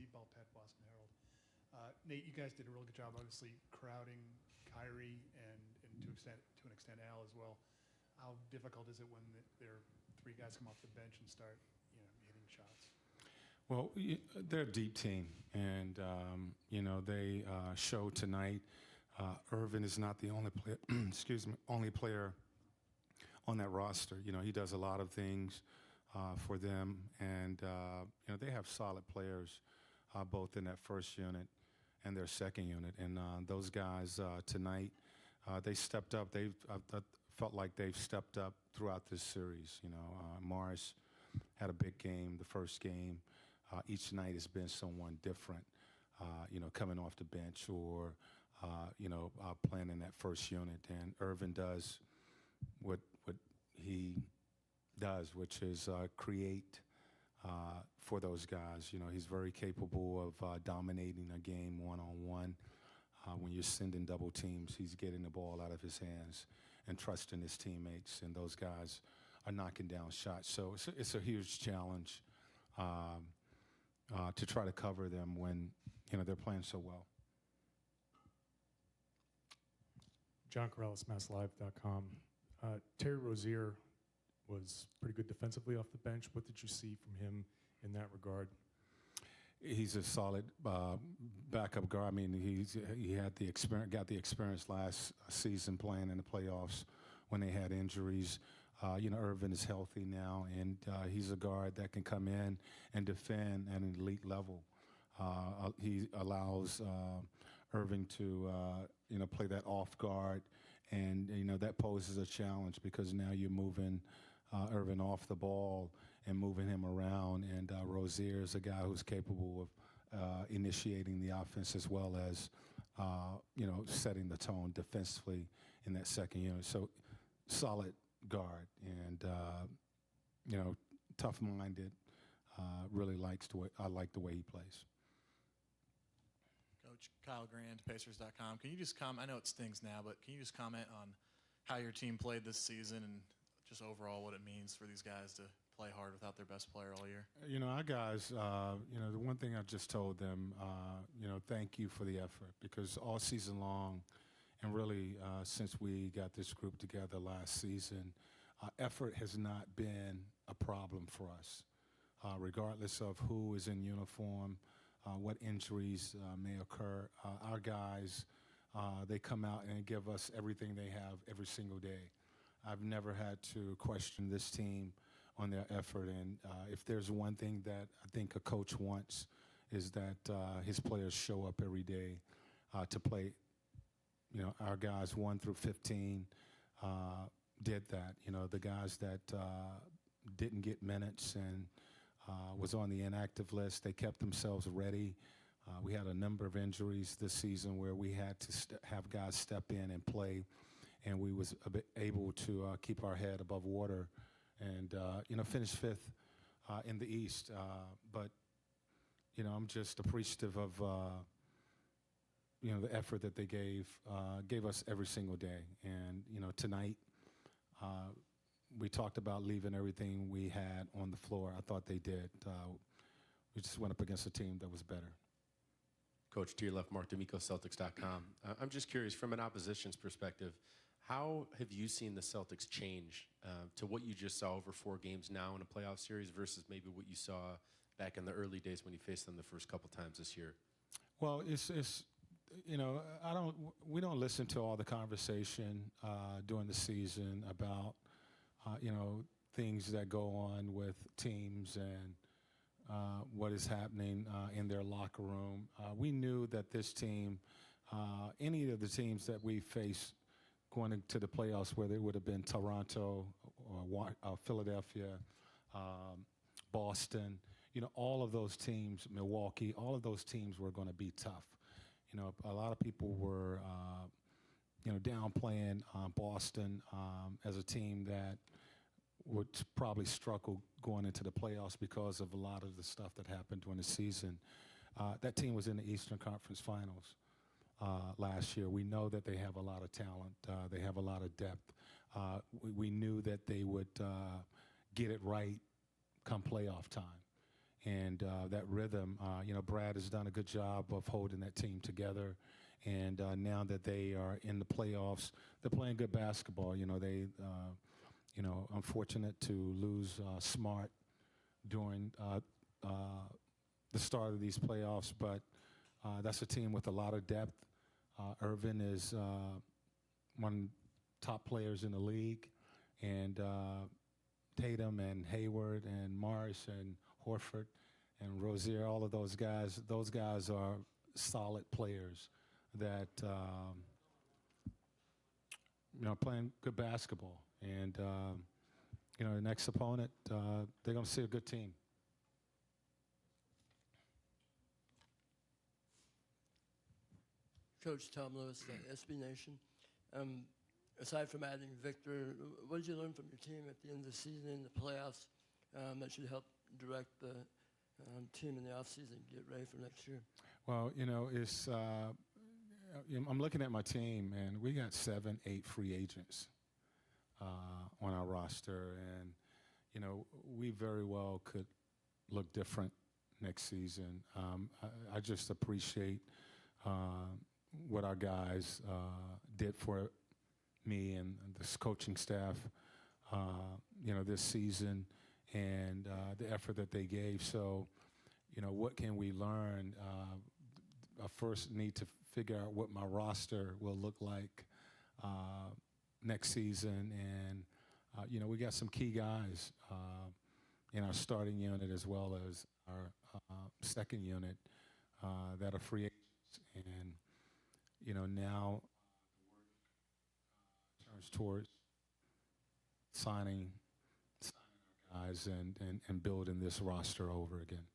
Steve Belpet, Boston Herald. Nate, you guys did a really good job, obviously, crowding Kyrie and to an extent Al as well. How difficult is it when there are three guys come off the bench and start, hitting shots? Well, they're a deep team, and they show tonight. Irvin is not the only player. Only player on that roster. He does a lot of things for them, and they have solid players both in that first unit and their second unit. And those guys tonight, they stepped up. I felt like they've stepped up throughout this series. Morris had a big game, the first game. Each night has been someone different, coming off the bench or, playing in that first unit. And Irvin does what he does, which is create for those guys. He's very capable of dominating a game one-on-one. When you're sending double teams, he's getting the ball out of his hands and trusting his teammates, and those guys are knocking down shots. So it's a huge challenge to try to cover them when they're playing so well. John Corrales, MassLive.com. Terry Rozier was pretty good defensively off the bench. What did you see from him in that regard? He's a solid backup guard. I mean, he had the experience, got the experience last season playing in the playoffs when they had injuries. Irvin is healthy now, and he's a guard that can come in and defend at an elite level. He allows Irving to, play that off guard, and that poses a challenge because now you're moving Irvin off the ball and moving him around. And Rozier is a guy who's capable of initiating the offense as well as, setting the tone defensively in that second unit. So solid guard and, tough-minded. Really I like the way he plays. Coach Kyle Grand, Pacers.com. Can you just comment? I know it stings now, but can you just comment on how your team played this season and just overall what it means for these guys to play hard without their best player all year? Our guys, the one thing I just told them, thank you for the effort, because all season long and really since we got this group together last season, effort has not been a problem for us, regardless of who is in uniform, what injuries may occur. Our guys, they come out and give us everything they have every single day. I've never had to question this team on their effort, and if there's one thing that I think a coach wants is that his players show up every day to play. Our guys 1 through 15 did that. The guys that didn't get minutes and was on the inactive list, they kept themselves ready. We had a number of injuries this season where we had to have guys step in and play, and we was able to keep our head above water and, finish fifth in the East. But, I'm just appreciative of, the effort that they gave us every single day. And, tonight we talked about leaving everything we had on the floor. I thought they did. We just went up against a team that was better. Coach, to your left, Mark D'Amico, Celtics.com. I'm just curious, from an opposition's perspective, how have you seen the Celtics change to what you just saw over 4 games now in a playoff series versus maybe what you saw back in the early days when you faced them the first couple times this year? Well, we don't listen to all the conversation during the season about, things that go on with teams and what is happening in their locker room. We knew that this team, any of the teams that we faced going into the playoffs, whether it would have been Toronto or Philadelphia, Boston, all of those teams, Milwaukee, all of those teams were going to be tough. A lot of people were, downplaying Boston as a team that would probably struggle going into the playoffs because of a lot of the stuff that happened during the season. That team was in the Eastern Conference Finals last year. We know that they have a lot of talent. They have a lot of depth. We knew that they would get it right come playoff time. and that rhythm. Brad has done a good job of holding that team together. And now that they are in the playoffs, they're playing good basketball. Unfortunate to lose Smart during the start of these playoffs, but that's a team with a lot of depth. Irvin is one of the top players in the league, and Tatum and Hayward and Morris and Horford and Rozier, all of those guys are solid players that playing good basketball. And the next opponent, they're going to see a good team. Coach Tom Lewis, SB Nation. Aside from adding Victor, what did you learn from your team at the end of the season in the playoffs that should help direct the team in the offseason, get ready for next year? Well, it's I'm looking at my team, and we got 7, 8 free agents on our roster, and we very well could look different next season. I just appreciate what our guys did for me and this coaching staff, this season, and the effort that they gave. So, what can we learn? I first need to figure out what my roster will look like next season. And, we got some key guys in our starting unit as well as our second unit that are free agents. And, now turns towards signing our guys and building this roster over again.